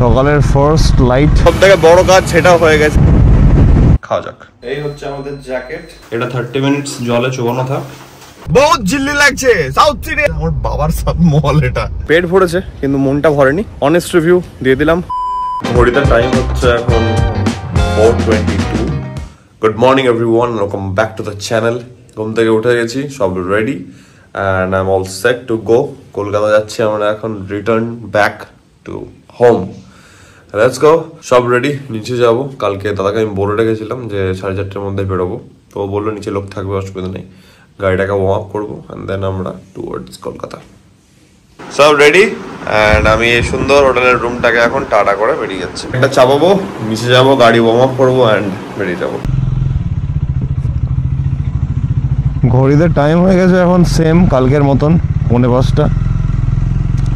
সকালের first light, সবথেকে বড় কাজ সেটাও হয়ে গেছে। খাওয়া যাক। এই হচ্ছে আমাদের জ্যাকেট, এটা 30 মিনিটস জলে চুবানো থাক। বহুত জিল্লি লাগছে, সাউথ সিরিয়াস। আমার বাবার সব মল এটা। পেট ভরেছে কিন্তু মনটা ভরেনি। অনেস্ট রিভিউ দিয়ে দিলাম। ঘড়িতে টাইম হচ্ছে এখন 4:22। Good morning everyone, welcome back to the channel. ঘুম থেকে উঠে গেছি, সব ready and I am all set to go. Kolkata যাচ্ছি আমরা এখন, return back to home. Let's go. সব রেডি, নিচে যাব। কালকে দাদাকে আমি বলে রেখেছিলাম যে 4:30টার মধ্যে বেরোবো, তো ও বললো নিচে লোক থাকবে, অসুবিধা নেই। গাড়িটাকে ওয়ার্ম আপ করবো অ্যান্ড দেন আমরা টুয়ার্ডস কলকাতা। সব রেডি অ্যান্ড আমি এই সুন্দর হোটেলের রুমটাকে এখন টাটা করে বেরিয়ে যাচ্ছি। এটা চাপাবো, নিচে যাবো, গাড়ি ওয়ার্ম আপ করবো অ্যান্ড বেরিয়ে যাবো। ঘড়িতে টাইম হয়ে গেছে এখন সেম কালকের মতন 4:45।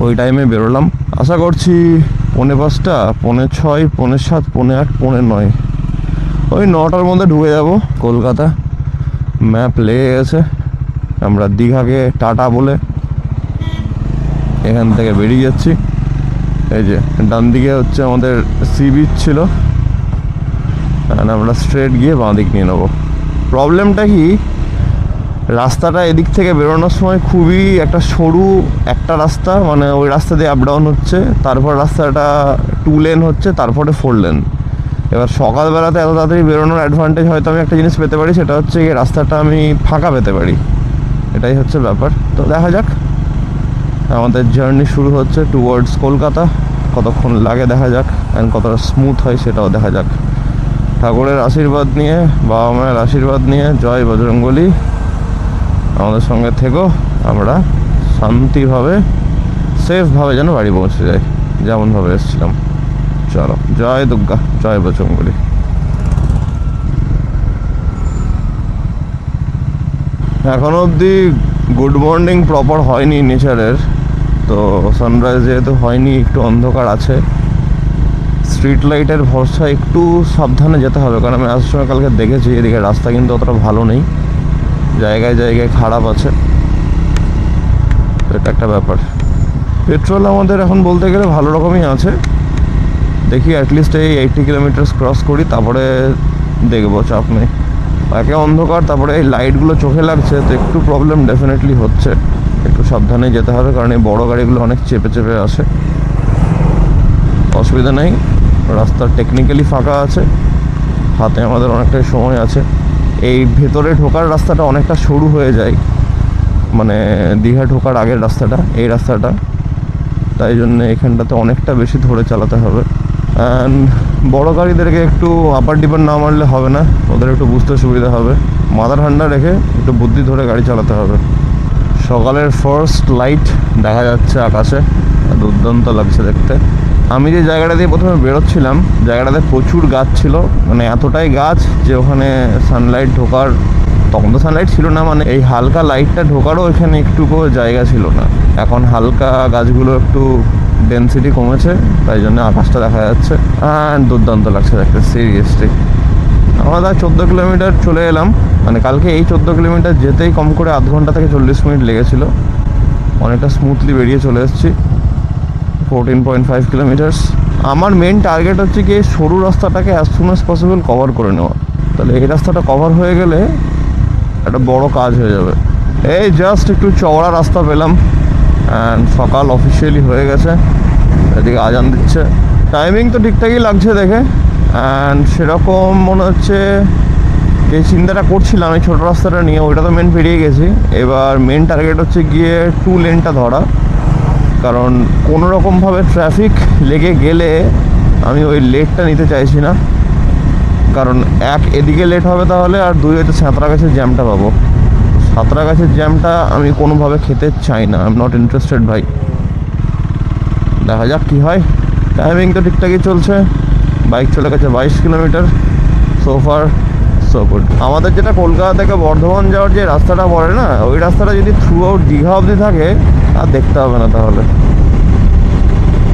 ওই টাইমে বেরোলাম। আশা করছি 4:45, 4:06, 4:07, 4:08, 4:09, ওই 9টার মধ্যে ঢুকে যাব কলকাতা। ম্যাপ লেগে গেছে। আমরা দীঘাকে টাটা বলে এখান থেকে বেরিয়ে যাচ্ছি। এই যে ডান দিকে হচ্ছে আমাদের সি বিচ ছিল, আমরা স্ট্রেট গিয়ে বাঁ দিক নিয়ে নেবো। প্রবলেমটা কি, রাস্তাটা এদিক থেকে বেরোনোর সময় খুবই একটা সরু একটা রাস্তা, মানে ওই রাস্তা দিয়ে আপ ডাউন হচ্ছে, তারপর রাস্তাটা 2 লেন হচ্ছে, তারপরে 4 লেন। এবার সকালবেলাতে এত তাড়াতাড়ি বেরোনোর অ্যাডভান্টেজ হয়তো আমি একটা জিনিস পেতে পারি, সেটা হচ্ছে এই রাস্তাটা আমি ফাঁকা পেতে পারি, এটাই হচ্ছে ব্যাপার। তো দেখা যাক, আমাদের জার্নি শুরু হচ্ছে টুয়ার্ডস কলকাতা। কতক্ষণ লাগে দেখা যাক, অ্যান্ড কতটা স্মুথ হয় সেটাও দেখা যাক। ঠাকুরের আশীর্বাদ নিয়ে, বাবা মায়ের আশীর্বাদ নিয়ে, জয় বজরংবলী, আমাদের সঙ্গে থেকো। আমরা শান্তিভাবে সেফভাবে যেন বাড়ি পৌঁছে যাই, যেমনভাবে এসেছিলাম। চলো, জয় দুর্গা, জয় বজরংবলী। এখনো অবধি গুড মর্নিং প্রপার হয়নি নেচারের, তো সানরাইজ যেহেতু হয়নি, একটু অন্ধকার আছে। স্ট্রিট লাইটের ভরসা একটু সাবধানে যেতে হবে, কারণ আমি আসার সময় কালকে দেখেছি এদিকে রাস্তা কিন্তু অতটা ভালো নেই, জায়গায় জায়গায় খারাপ আছে, এটা একটা ব্যাপার। পেট্রোল আমাদের এখন বলতে গেলে ভালো রকমই আছে। দেখি অ্যাটলিস্ট এই 80 কিলোমিটার ক্রস করি, তারপরে দেখবো, চাপ নেই। একে অন্ধকার, তারপরে এই লাইটগুলো চোখে লাগছে, তো একটু প্রবলেম ডেফিনেটলি হচ্ছে। একটু সাবধানে যেতে হবে, কারণ এই বড়ো গাড়িগুলো অনেক চেপে চেপে আসে। অসুবিধা নেই, রাস্তা টেকনিক্যালি ফাঁকা আছে, হাতে আমাদের অনেকটাই সময় আছে। এই ভেতরে ঢোকার রাস্তাটা অনেকটা সরু হয়ে যায়, মানে দীঘা ঢোকার আগের রাস্তাটা, এই রাস্তাটা, তাই জন্য এখানটাতে অনেকটা বেশি ধরে চালাতে হবে। অ্যান্ড বড়ো গাড়িদেরকে একটু আপার ডিপার না মারলে হবে না, ওদের একটু বুঝতে সুবিধা হবে। মাথা ঠান্ডা রেখে একটু বুদ্ধি ধরে গাড়ি চালাতে হবে। সকালের ফার্স্ট লাইট দেখা যাচ্ছে আকাশে, দুর্দান্ত লাগছে দেখতে। আমি যে জায়গাটা দিয়ে প্রথমে বেরোচ্ছিলাম, জায়গাটাতে প্রচুর গাছ ছিল, মানে এতটাই গাছ যে ওখানে সানলাইট ঢোকার, তখন তো সানলাইট ছিল না, মানে এই হালকা লাইটটা ঢোকারও এখানে একটুকু জায়গা ছিল না। এখন হালকা গাছগুলো একটু ডেন্সিটি কমেছে, তাই জন্য আকাশটা দেখা যাচ্ছে। দুর্দান্ত লাগছে দেখতে, সিরিয়াসলি। আমরা 14 কিলোমিটার চলে এলাম, মানে কালকে এই 14 কিলোমিটার যেতেই কম করে আধ ঘন্টা থেকে 40 মিনিট লেগেছিল। অনেকটা স্মুথলি বেরিয়ে চলে এসেছি। 14.5 কিলোমিটার্স। আমার মেন টার্গেট হচ্ছে কি সরু রাস্তাটাকে as soon as possible cover করে নেওয়া, তাহলে এই রাস্তাটা কভার হয়ে গেলে একটা বড় কাজ হয়ে যাবে। এই জাস্ট একটু চওড়া রাস্তা পেলাম অ্যান্ড সকাল অফিসিয়ালি হয়ে গেছে। এদিকে আজান দিচ্ছে, টাইমিং তো ঠিকঠাকই লাগছে দেখে, অ্যান্ড সেরকম মনে হচ্ছে যে চিন্তাটা করছিলাম এই ছোটো রাস্তাটা নিয়ে, ওইটা তো মেন পেরিয়ে গেছি। এবার মেন টার্গেট হচ্ছে গিয়ে 2 লেনটা ধরা, কারণ কোনো রকমভাবে ট্রাফিক লেগে গেলে আমি ওই লেটটা নিতে চাইছি না, কারণ এক এদিকে লেট হবে তাহলে, আর 2 হচ্ছে সাঁতরাগাছির জ্যামটা পাবো। সাঁতরাগাছির জ্যামটা আমি কোনোভাবে খেতে চাই না, আই এম নট ইন্টারেস্টেড ভাই। দেখা যাক কী হয়। টাইমিং তো ঠিকঠাকই চলছে, বাইক চলে গেছে 22 kilometre. So far so good. আমাদের যেটা কলকাতা থেকে বর্ধমান যাওয়ার যে রাস্তাটা পড়ে না, ওই রাস্তাটা যদি থ্রু আউট দীঘা অবধি থাকে আর দেখতে হবে না, তাহলে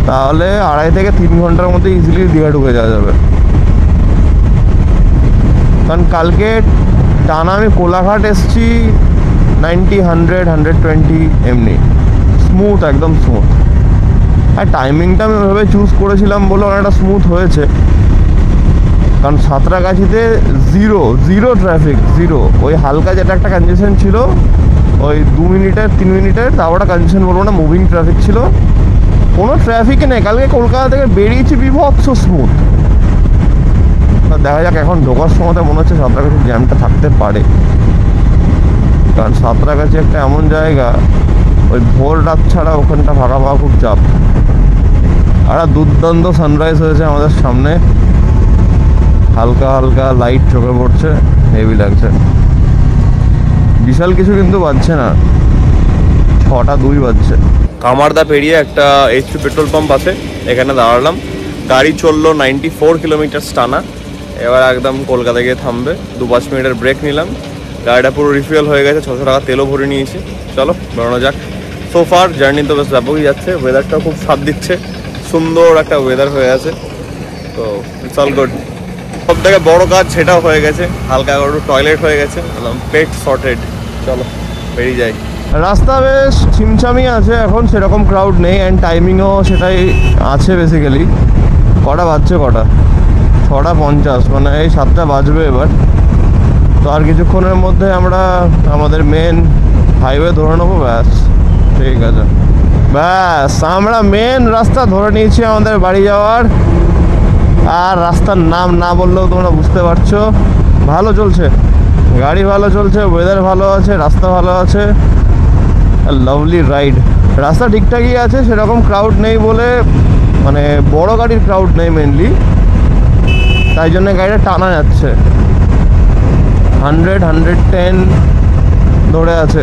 2.5 থেকে 3 ঘন্টার মধ্যে ইজিলি দীঘা ঢুকে যাওয়া যাবে। কারণ কালকে টানা আমি কোলাঘাট এসছি 90, 100, 120 এমনি স্মুথ, একদম স্মুথ। আর টাইমিংটা আমি ওইভাবে চুজ করেছিলাম বলে অনেকটা স্মুথ হয়েছে, কারণ সাঁতরাগাছিতে জিরো ট্রাফিক, জিরো। ওই হালকা যেটা একটা কনজেশন ছিল ওই 2 মিনিটের 3 মিনিটের, তা ওটা কনজেশন বলবো না, মুভিং ট্রাফিক ছিল, কোনো ট্রাফিক নেই। কালকে কলকাতা থেকে বেরিয়েছি বিভৎস স্মুথ। দেখা যাক, এখন ঢোকার সময় মনে হচ্ছে সাঁতরাগাছির জ্যামটা থাকতে পারে, কারণ সাঁতরাগাছি একটা এমন জায়গা ওই ভোর রাত ছাড়া ওখানটা ফাঁকা ফাঁকা খুব চাপ। আর দুর্দান্ত সানরাইজ হয়েছে আমাদের সামনে, হালকা হালকা লাইট চোখে পড়ছে, হেভি লাগছে। বিশাল কিছু কিন্তু বাজছে না, 6:02 বাজছে। কামারদা পেরিয়ে একটা এইচপি পেট্রোল পাম্প আছে, এখানে দাঁড়ালাম। গাড়ি চললো 94 কিলোমিটার টানা। এবার একদম কলকাতা গিয়ে থামবে, 2-5 মিনিটের ব্রেক নিলাম। গাড়িটা পুরো রিফুয়েল হয়ে গেছে, 600 টাকা তেলও ভরে নিয়েছি। চলো বেরোনো যাক। সোফার জার্নি তো বেশ ব্যাপকই যাচ্ছে, ওয়েদারটাও খুব স্বাদ দিচ্ছে, সুন্দর একটা ওয়েদার হয়ে আছে, তো ইটস অল গুড। সব থেকে বড় কাজ সেটাও হয়ে গেছে, হালকা একটু টয়লেট হয়ে গেছে, পেট সর্টেড। চলো বেরিয়ে যাই। রাস্তা বেশ ছিমছামি আছে এখন, সেরকম ক্রাউড নেই, অ্যান্ড টাইমিংও সেটাই আছে বেসিক্যালি। কটা বাজছে, 6:50, মানে এই 7টা বাজবে এবার। তো আর কিছুক্ষণের মধ্যে আমরা আমাদের মেন হাইওয়ে ধরে নেবো, ব্যাস ঠিক আছে। ব্যাস আমরা মেন রাস্তা ধরে নিয়েছি আমাদের বাড়ি যাওয়ার। আর রাস্তার নাম না বললেও তোমরা বুঝতে পারছো। ভালো চলছে গাড়ি, ভালো চলছে, ওয়েদার ভালো আছে, রাস্তা ভালো আছে, লাভলি রাইড। রাস্তা ঠিকঠাকই আছে, সেরকম ক্রাউড নেই বলে, মানে বড় গাড়ির ক্রাউড নেই মেনলি, তাই জন্য গাড়িটা টানা যাচ্ছে। 100-110 ধরে আছে।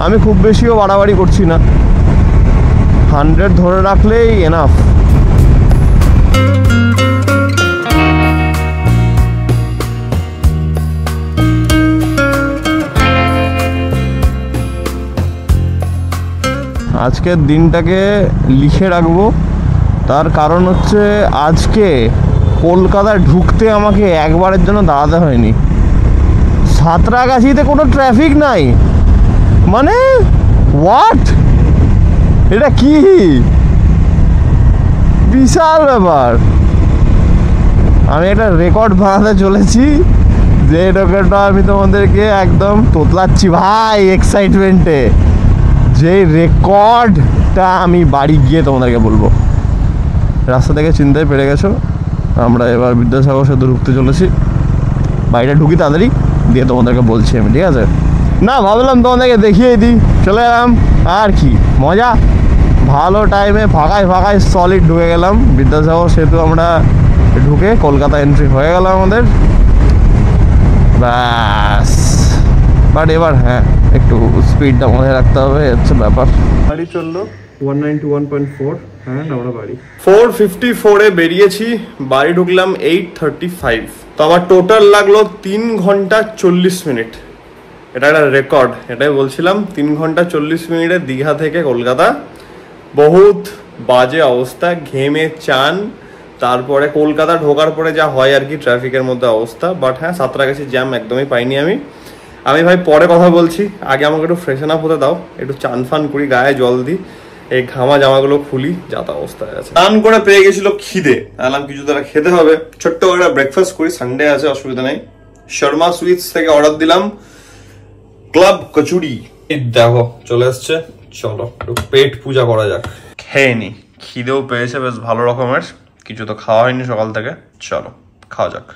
আমি খুব বেশিও বাড়াবাড়ি করছি না, 100 ধরে রাখলেই এনাফ। আজকের দিনটাকে লিখে রাখবো, তার কারণ হচ্ছে আজকে কলকাতায় ঢুকতে আমাকে একবারের জন্য দাঁড়াতে হয়নি। সাঁতরাগাছিতে কোনো ট্রাফিক নাই, মানে হোয়াট, এটা কি বিশাল ব্যাপার। আমি একটা রেকর্ড বানাতে চলেছি, যে রেকর্ডটা আমি তোমাদেরকে একদম তোতলাচ্ছি ভাই এক্সাইটমেন্টে। যে রেকর্ডটা আমি বাড়ি গিয়ে তোমাদেরকে বলবো। রাস্তা থেকে চিন্তায় পেরে গেছো, আমরা এবার বিদ্যাসাগর সেতু ঢুকতে চলেছি। বাড়িটা ঢুকি তাড়াতাড়ি, দিয়ে তোমাদেরকে বলছি আমি, ঠিক আছে? না ভাবলাম তোমাদেরকে দেখিয়ে দিই, চলে এলাম। আর কি মজা, ভালো টাইমে ফাঁকায় সলিড ঢুকে গেলাম বিদ্যাসাগর সেতু। আমরা ঢুকে কলকাতা এন্ট্রি হয়ে গেল আমাদের, ব্যাস। বাট এবার হ্যাঁ, একটু স্পিডটা মনে রাখতে হবে, হচ্ছে ব্যাপার। গাড়ি চললো 191.4, হ্যাঁ আমরা বাড়ি 4:54-এ বেরিয়েছি, বাড়ি ঢুকলাম 8:35। তো আমার টোটাল লাগলো 3 ঘন্টা 40 মিনিট। এটা একটা রেকর্ড, এটাই বলছিলাম, 3 ঘন্টা 40 মিনিটে দীঘা থেকে কলকাতা। বহুত বাজে অবস্থা, ঘেমে চান। তারপরে কলকাতা ঢোকার পরে যা হয় আর কি ট্রাফিকের মধ্যে অবস্থা। বাট হ্যাঁ, সাঁতরাগাছির জ্যাম একদমই পাইনি আমি ভাই পরে কথা বলছি। আগে আমাকে একটু ফ্রেশন আপ হতে দাও, একটু চান ফান করি, গায়ে জল দিই, এই ঘামা জামাগুলো খুলি, যাতা অবস্থায় আছে। স্নান করে পেয়ে গেছিল খিদে, আলাম কিছু তারা খেতে হবে, ছোট্ট করে ব্রেকফাস্ট করি, সানডে আছে, অসুবিধা নেই। শর্মা সুইটস থেকে অর্ডার দিলাম ক্লাব কচুরি, দেখো চলে এসছে। চলো একটু পেট পূজা করা যাক, খেয়ে নি। খিদেও পেয়েছে বেশ ভালো রকমের, কিছু তো খাওয়া হয়নি সকাল থেকে, চলো খাওয়া যাক।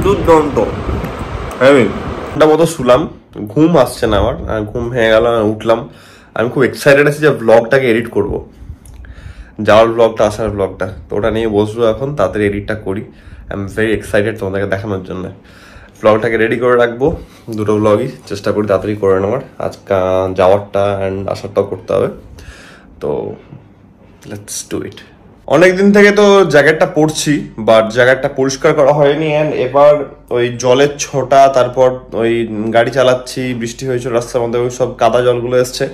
দুর্দান্ত ঘন্টা মতো শুলাম, ঘুম আসছে না আমার, ঘুম ভেঙে গেল, উঠলাম। আমি খুব এক্সাইটেড আছি যে ব্লগটাকে এডিট করব, যাওয়ার ব্লগটা, আসার ব্লগটা, তো ওটা নিয়ে বসবো এখন, তাড়াতাড়ি এডিটটা করি। আই এম ভেরি এক্সাইটেড তোমাদেরকে দেখানোর জন্য। ব্লগটাকে রেডি করে রাখবো, দুটো ব্লগই চেষ্টা করি তাড়াতাড়ি করে নেওয়ার। আজকে যাওয়ারটা অ্যান্ড আসারটাও করতে হবে, তো লেটস ডু ইট। অনেকদিন থেকে তো জ্যাকেটটা পরছি, বাট জ্যাকেটটা পরিষ্কার করা হয়নি। অ্যান্ড এবার ওই জলের ছোটা, তারপর ওই গাড়ি চালাচ্ছি, বৃষ্টি হয়েছিল রাস্তার মধ্যে, ওই সব কাদা জলগুলো এসছে।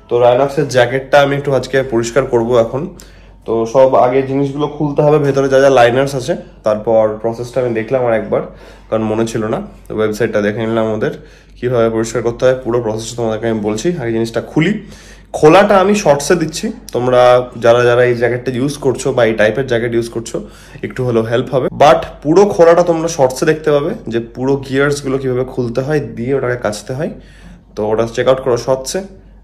তো রাইনক্সের জ্যাকেটটা আমি একটু আজকে পরিষ্কার করব এখন। তো সব আগে জিনিসগুলো খুলতে হবে, ভেতরে যা যা লাইনার্স আছে। তারপর প্রসেসটা আমি দেখলাম আর একবার, কারণ মনে ছিল না, ওয়েবসাইটটা দেখে নিলাম ওদের কীভাবে পরিষ্কার করতে হয়। পুরো প্রসেসটা তোমাদেরকে আমি বলছি। আগে জিনিসটা খুলি। খোলাটা আমি শর্টসে দিচ্ছি, তোমরা যারা যারা এই জ্যাকেটটা ইউজ করছো বা এই টাইপের জ্যাকেট ইউজ করছো একটু হলেও হেল্প হবে। বাট পুরো খোলাটা তোমরা শর্টসে দেখতে পাবে, যে পুরো গিয়ার্সগুলো কীভাবে খুলতে হয়, দিয়ে ওটাকে কাচতে হয়। তো ওটা চেক আউট করো শর্টসে।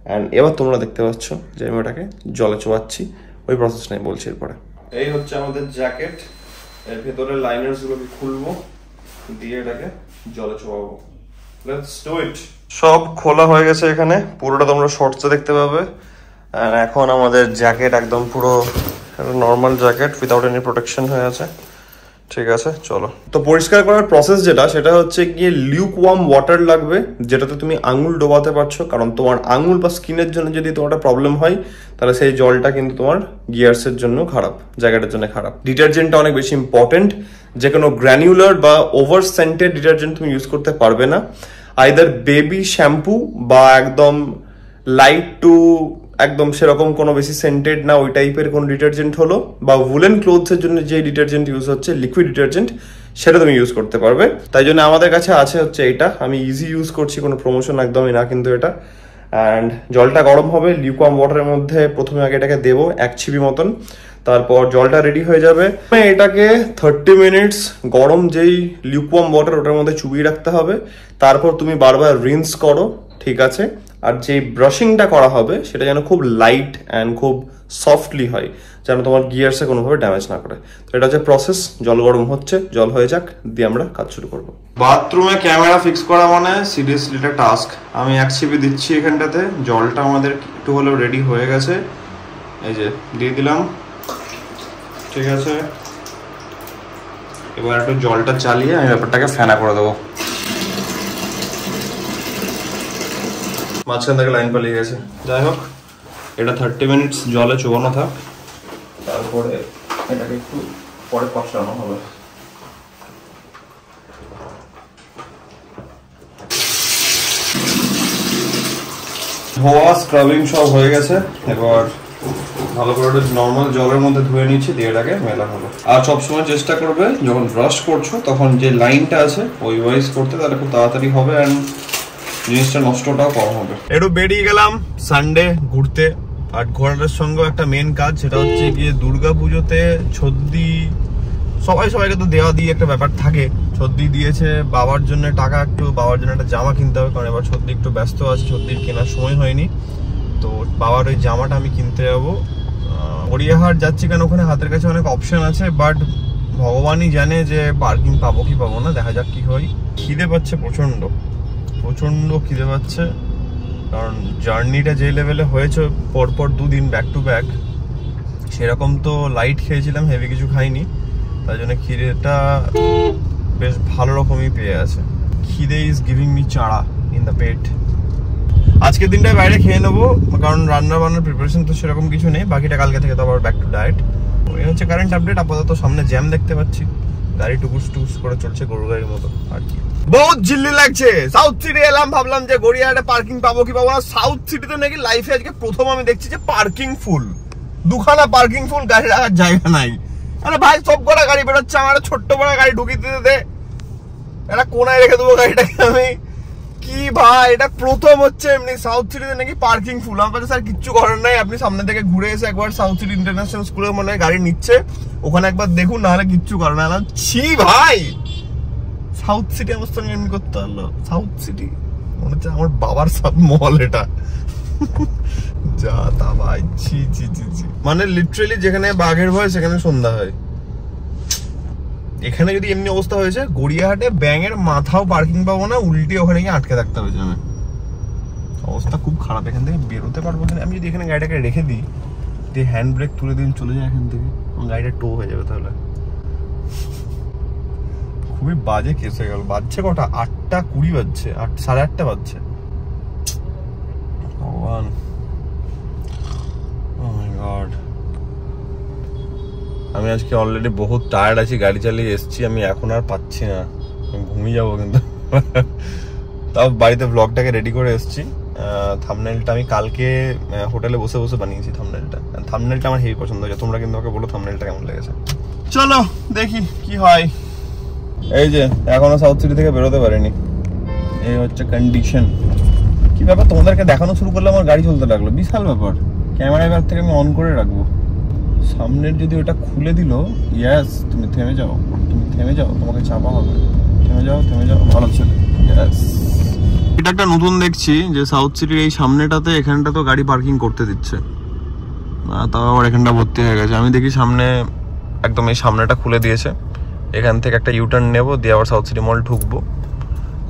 অ্যান্ড এবার তোমরা দেখতে পাচ্ছ যে আমি ওটাকে জলে চোবাচ্ছি, ওই প্রসেসটাই বলছি এরপরে। এই হচ্ছে আমাদের জ্যাকেট, এর ভেতরে লাইনার্সগুলোকে খুলবো, দিয়ে এটাকে জলে চোবাবো। Let's do it. সব খোলা হয়ে গেছে এখানে, পুরোটা তোমরা শর্টসে দেখতে পাবে। আর এখন আমাদের জ্যাকেট একদম পুরো normal jacket without any protection হয়ে আছে। ঠিক আছে, চলো। তো পরিষ্কার করার প্রসেস যেটা, সেটা হচ্ছে গিয়ে লিউক ওয়ার্ম ওয়াটার লাগবে, যেটাতে তুমি আঙুল ডোবাতে পারছো। কারণ তোমার আঙুল বা স্কিনের জন্য যদি তোমার প্রবলেম হয়, তাহলে সেই জলটা কিন্তু তোমার গিয়ার্সের জন্য খারাপ, জ্যাকেটের জন্য খারাপ। ডিটারজেন্টটা অনেক বেশি ইম্পর্টেন্ট। যে কোনো গ্র্যানুলার বা ওভার সেন্টেড ডিটারজেন্ট তুমি ইউজ করতে পারবে না। আইদার বেবি শ্যাম্পু বা একদম লাইট টু একদম সেরকম কোনো বেশি সেন্টেড না ওই টাইপের কোনো ডিটারজেন্ট হলো, বা উলেন ক্লোথসের জন্য যে ডিটারজেন্ট ইউজ হচ্ছে লিকুইড ডিটারজেন্ট, সেটা তুমি ইউজ করতে পারবে। তাই জন্য আমাদের কাছে আছে হচ্ছে এইটা। আমি ইজি ইউজ করছি, কোনো প্রমোশন একদমই না কিন্তু এটা। অ্যান্ড জলটা গরম হবে, লিউকওয়ার্ম ওয়াটারের মধ্যে প্রথমে আগে এটাকে দেবো 1 ছিপি মতন। তারপর জলটা রেডি হয়ে যাবে, এটাকে 30 মিনিটস গরম যেই লিউকওয়ার্ম ওয়াটার ওটার মধ্যে চুবিয়ে রাখতে হবে। তারপর তুমি বারবার রিন্স করো, ঠিক আছে। আর যে ব্রাশিংটা করা হবে সেটা যেন খুব লাইট অ্যান্ড খুব সফটলি হয়, যেন তোমার গিয়ার্সে কোনোভাবে ড্যামেজ না করে। তো এটা হচ্ছে প্রসেস। জল গরম হচ্ছে, জল হয়ে যাক, দিয়ে আমরা কাজ শুরু করবো। বাথরুমে ক্যামেরা ফিক্স করা মানে সিরিয়াসলি একটা টাস্ক। আমি 1 ছিপি দিচ্ছি এখানটাতে। জলটা আমাদের একটু হলেও রেডি হয়ে গেছে, এই যে দিয়ে দিলাম, ঠিক আছে। এবার একটু জলটা চালিয়ে আমি ব্যাপারটাকে ফেনা করে দেবো। মাঝখান থেকে লাইন পালিয়ে গেছে। যাই হোক, এটা 30 মিনিটস জলে চুবানো থাক, তারপরে এটাকে একটু পরে কষানো হবে। ধোয়া স্ক্রাবিং সব হয়ে গেছে। এবার ভালো করে নর্মাল জলের মধ্যে ধুয়ে নিচ্ছি, দিয়ে এটাকে মেলা হলো। আর সবসময় চেষ্টা করবে যখন ব্রাশ করছো তখন যে লাইনটা আছে ওই ওয়াইজ করতে, তাহলে খুব তাড়াতাড়ি হবে অ্যান্ড জিনিসটা নষ্টটাও কম হবে। একটু বেরিয়ে গেলাম সানডে ঘুরতে। আর ঘোরাটার সঙ্গে একটা মেন কাজ, সেটা হচ্ছে গিয়ে দুর্গা পুজোতে ছদ্দি সবাইকে তো দেওয়া দিয়ে একটা ব্যাপার থাকে। ছদ্দি দিয়েছে বাবার জন্য টাকা, একটু বাবার জন্য একটা জামা কিনতে হবে, কারণ এবার ছদ্দি একটু ব্যস্ত আছে, ছদ্দির কেনার সময় হয়নি। তো বাবার ওই জামাটা আমি কিনতে যাবো। গড়িয়াহাট যাচ্ছি কেন, ওখানে হাতের কাছে অনেক অপশন আছে, বাট ভগবানই জানে যে পার্কিং পাবো কি পাবো না, দেখা যাক কি হয়। খিদে পাচ্ছে প্রচন্ড খিদে পাচ্ছে, কারণ জার্নিটা যে লেভেলে হয়েছে পরপর 2 দিন ব্যাক টু ব্যাক, সেরকম তো লাইট খেয়েছিলাম, হেভি কিছু খাইনি। তাই জন্য খিদেটা বেশ ভালো রকমই পেয়ে আছে। খিদে ইজ গিভিং মি চাড়া ইন দ্য পেট। আজকের দিনটায় বাইরে খেয়ে নেবো, কারণ রান্না বান্নার প্রিপারেশন তো সেরকম কিছু নেই। বাকিটা কালকে থেকে তো আবার ব্যাক টু ডায়েট। ওই হচ্ছে কারেন্ট আপডেট। আপাতত সামনে জ্যাম দেখতে পাচ্ছি, গাড়ি টুকুস করে চলছে গরু গাড়ির মতো। আর কি বহুত ঝিল্লি লাগছে। সাউথ সিটি এলাম, ভাবলাম যে গড়িয়াহাটে পার্কিং পাবো কি পাবো না। সাউথ সিটিতে নাকি লাইফে আজকে প্রথম আমি দেখছি যে পার্কিং ফুল, 2খানা পার্কিং ফুল, গাড়ি রাখার জায়গা নাই। আরে ভাই, সব কটা গাড়ি বেরোচ্ছে, আমার ছোট্ট বড় গাড়ি ঢুকিয়ে দিতে দে, একটা কোনায় রেখে দেবো গাড়িটাকে আমি। কি ভাই, এটা প্রথম হচ্ছে এমনি সাউথ সিটিতে নাকি পার্কিং ফুল। আমার কাছে স্যার কিচ্ছু করার নাই, আপনি সামনে থেকে ঘুরে এসে একবার সাউথ সিটি ইন্টারন্যাশনাল স্কুলে মনে হয় গাড়ি নিচ্ছে, ওখানে একবার দেখুন, নাহলে কিচ্ছু করার না। ছি ভাই, সাউথ সিটি আমার সঙ্গে এমনি করতে পারলো। সাউথ সিটি মনে হচ্ছে আমার বাবার সব মল এটা। যা তা ভাই, ছি ছি ছি ছি। মানে লিটারেলি যেখানে বাঘের ভয় সেখানে সন্ধ্যা হয়। এখানে যদি এমনি অবস্থা হয়েছে, গড়িয়াহাটে ব্যাঙের মাথাও পার্কিং পাবো না, উল্টে ওখানে গিয়ে আটকে থাকতে হবে। আমি অবস্থা খুব খারাপ, এখান থেকে বেরোতে পারবো কিনা। আমি যদি এখানে গাড়িটাকে রেখে দিই, দিয়ে হ্যান্ড ব্রেক তুলে দিন চলে যায় এখান থেকে, গাড়িটা টো হয়ে যাবে। তাহলে খুবই বাজে কেস হয়ে গেল। বাজছে কটা? 8:20 বাজছে, 8:30 বাজছে। ভগবান, ও মাই গড। আমি আজকে অলরেডি বহুত টায়ার্ড আছি, গাড়ি চালিয়ে এসছি, আমি এখন আর পাচ্ছি না, আমি ঘুমিয়ে যাবো। কিন্তু তাও বাড়িতে ব্লগটাকে রেডি করে এসছি। থাম্বনেলটা আমি কালকে হোটেলে বসে বসে বানিয়েছি। থাম্বনেলটা আমার হেভি পছন্দ হয়েছে। তোমরা কিন্তু আমাকে বলো থাম্বনেলটা কেমন লেগেছে। চলো দেখি কি হয়। এই যে এখনো সাউথ সিটি থেকে বেরোতে পারিনি, এই হচ্ছে কন্ডিশন। কি ব্যাপার, তোমাদেরকে দেখানো শুরু করলে আমার গাড়ি চলতে লাগলো, বিশাল ব্যাপার। ক্যামেরা এবার থেকে আমি অন করে রাখবো। সামনের যদি ওটা খুলে দিল, ইয়াস তুমি থেমে যাও, তোমাকে চাপা হবে। থেমে যাও, ভালো ছেলে, ইয়াস। এটা একটা নতুন দেখছি যে সাউথ সিটির এই সামনেটাতে, এখানটা তো গাড়ি পার্কিং করতে দিচ্ছে, তাও আবার এখানটা ভর্তি হয়ে গেছে। আমি দেখি সামনে একদম এই সামনেটা খুলে দিয়েছে। এখান থেকে একটা ইউটার্ন নেবো, দিয়ে আবার সাউথ সিটি মল ঢুকবো।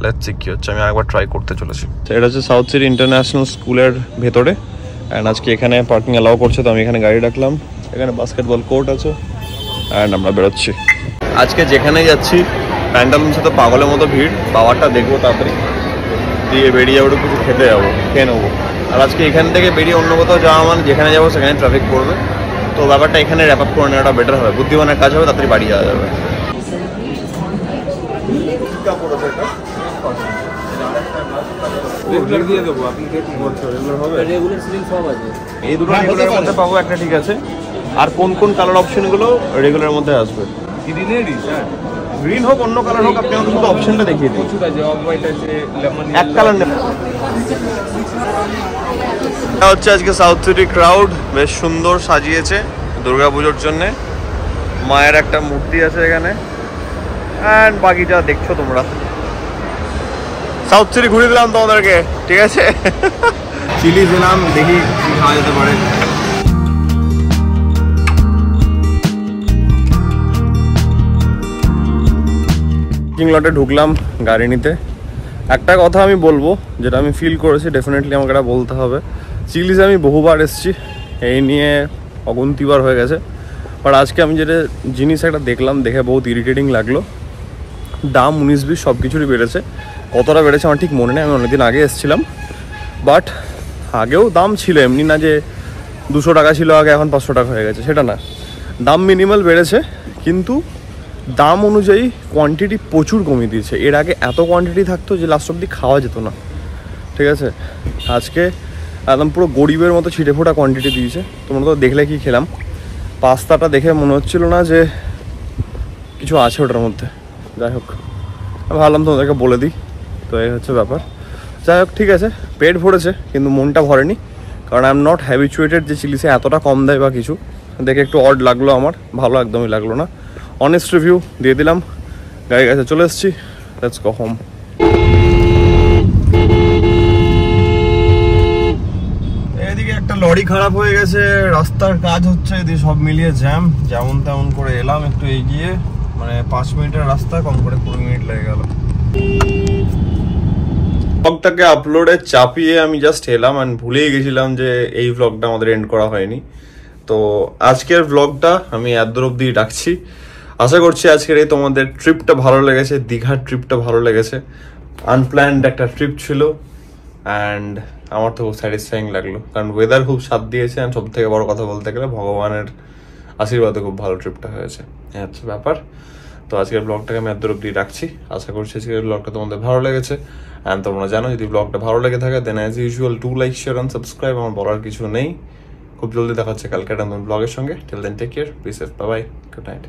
লেটস সি কি হচ্ছে, আমি আরেকবার ট্রাই করতে চলেছি। এটা হচ্ছে সাউথ সিটি ইন্টারন্যাশনাল স্কুলের ভেতরে, অ্যান্ড আজকে এখানে পার্কিং অ্যালাউ করছে, তো আমি এখানে গাড়ি রাখলাম। এখানে বাস্কেটবল কোর্ট আছে, অ্যান্ড আমরা বেরোচ্ছি। আজকে যেখানে যাচ্ছি প্যান্টালুন্সে তো পাগলের মতো ভিড়, পাওয়ারটা দেখবো তাড়াতাড়ি, দিয়ে বেরিয়ে যাবো, কিছু খেতে যাবো, খেয়ে নেবো। আর আজকে এখান থেকে বেরিয়ে অন্য কোথাও যাওয়া মানে যেখানে যাবো সেখানে ট্রাফিক পড়বে, তো ব্যাপারটা এখানে র্যাপ আপ করে নেওয়াটা বেটার হবে, বুদ্ধিমানের কাজ হবে, তাড়াতাড়ি বাড়ি যাওয়া যাবে। এই দুটো রেগুলারের মধ্যে পাবো একটা, ঠিক আছে। আর কোন কোন কালার অপশন গুলো রেগুলারের মধ্যে আসবে? গ্রিন হোক অন্য কালার হোক, আপনি আমাকে শুধু অপশনটা দেখিয়ে দিন। এক কালার নেব। এটা হচ্ছে আজকে সাউথ সিটি ক্রাউড, বেশ সুন্দর সাজিয়েছে দুর্গাপুজোর জন্য। মায়ের একটা মূর্তি আছে এখানে, অ্যান্ড বাকিটা দেখছো তোমরা। সাউথ সিটি ঘুরে দিলাম তোমাদেরকে, ঠিক আছে। চিলি দিলাম, দেখি কি খাওয়া যেতে পারে। পার্কিং লটে ঢুকলাম গাড়ি নিতে। একটা কথা আমি বলবো, যেটা আমি ফিল করেছি, ডেফিনেটলি আমাকে এটা বলতে হবে। চিলিজে আমি বহুবার এসেছি, এই নিয়ে অগুন্তিবার হয়ে গেছে, বাট আজকে আমি যেটা জিনিস একটা দেখলাম, দেখে বহুত ইরিটেটিং লাগলো। দাম 19-20 সব কিছুরই বেড়েছে। কতটা বেড়েছে আমার ঠিক মনে নেই, আমি অনেকদিন আগে এসেছিলাম, বাট আগেও দাম ছিল, এমনি না যে 200 টাকা ছিল আগে এখন 500 টাকা হয়ে গেছে, সেটা না। দাম মিনিমাল বেড়েছে, কিন্তু দাম অনুযায়ী কোয়ান্টিটি প্রচুর কমিয়ে দিয়েছে। এর আগে এত কোয়ান্টিটি থাকতো যে লাস্ট অব্দি খাওয়া যেত না, ঠিক আছে। আজকে একদম পুরো গরিবের মতো ছিটে ফোটা কোয়ান্টিটি দিয়েছে। তোমরা তো দেখলে কি খেলাম, পাস্তাটা দেখে মনে হচ্ছিল না যে কিছু আছে ওটার মধ্যে। যাই হোক, ভাবলাম তোমাদেরকে বলে দিই, তো এই হচ্ছে ব্যাপার। যাই হোক, ঠিক আছে, পেট ভরেছে কিন্তু মনটা ভরেনি, কারণ আই এম নট হ্যাবিচুয়েটেড যে চিলিসে এতটা কম দেয় বা কিছু। দেখে একটু অড লাগলো আমার, ভালো একদমই লাগলো না। অনেস্ট রিভিউ দিয়ে দিলাম, গাড়ির কাছে চলে এসেছি, লেটস গো হোম। এদিকে একটা লরি খারাপ হয়ে গেছে, রাস্তার কাজ হচ্ছে, এদিকে সব মিলিয়ে জ্যাম। যেমন তেমন করে এলাম একটু এগিয়ে, মানে 5 মিনিটের রাস্তা কম করে 20 মিনিট লেগে গেল। ব্লগটাকে আপলোডে চাপিয়ে আমি জাস্ট এলাম, আর ভুলেই গেছিলাম যে এই ব্লগটা আমাদের এন্ড করা হয়নি। তো আজকের ব্লগটা আমি এত অবধি রাখছি। আশা করছি আজকের এই তোমাদের ট্রিপটা ভালো লেগেছে, দীঘার ট্রিপটা ভালো লেগেছে। আনপ্ল্যান্ড একটা ট্রিপ ছিল, অ্যান্ড আমার তো খুব স্যাটিসফাইং লাগলো, কারণ ওয়েদার খুব সাথ দিয়েছে, অ্যান্ড সব থেকে বড় কথা বলতে গেলে ভগবানের আশীর্বাদে খুব ভালো ট্রিপটা হয়েছে। এই হচ্ছে ব্যাপার। তো আজকের ব্লগটাকে আমি এত অবধি রাখছি। আশা করছি আজকের ব্লগটা তোমাদের ভালো লেগেছে, অ্যান্ড তোমরা জানো যদি ব্লগটা ভালো লেগে থাকে then as usual do like, share and subscribe. আমার বলার কিছু নেই। খুব জলদি দেখা হচ্ছে কালকে একটা নতুন ব্লগের সঙ্গে। Till then take care, be safe, bye bye, good night.